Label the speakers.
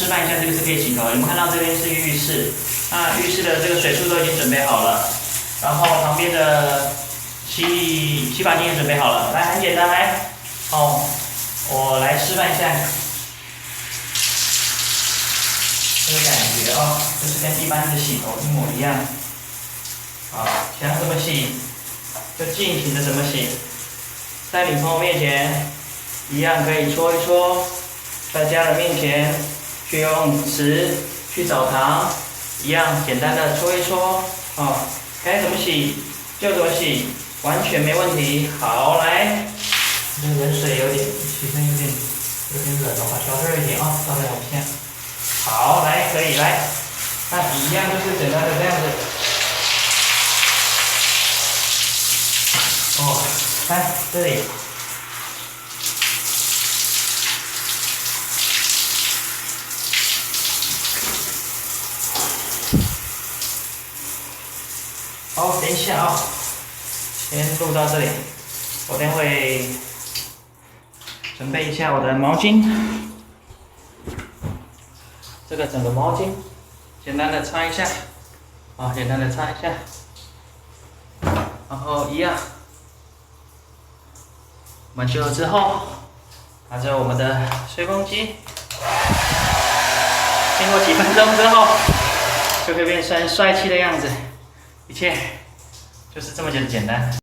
Speaker 1: 示范一下，这个是可以洗头。你们看到这边是浴室，那浴室的这个水柱都已经准备好了，然后旁边的洗发精也准备好了。来，很简单，来，哦，我来示范一下。这个感觉哦，就是跟一般的洗头一模一样。好，想怎么洗就尽情的怎么洗，在女朋友面前一样可以搓一搓，在家人面前去游泳池去澡堂一样简单的搓一搓，哦，该怎么洗就怎么洗，完全没问题。好，来，这冷水有点，水声有点冷的话，小声一点啊，稍等我一下。好，来，可以来，那一样就是简单的这样子。哦，来这里。好，等一下啊，先录到这里，我等会准备一下我的毛巾。这个整个毛巾，简单的擦一下，啊，简单的擦一下，然后一样，我们就之后拿着我们的吹风机，经过几分钟之后，就会变成帅气的样子，一切就是这么简单。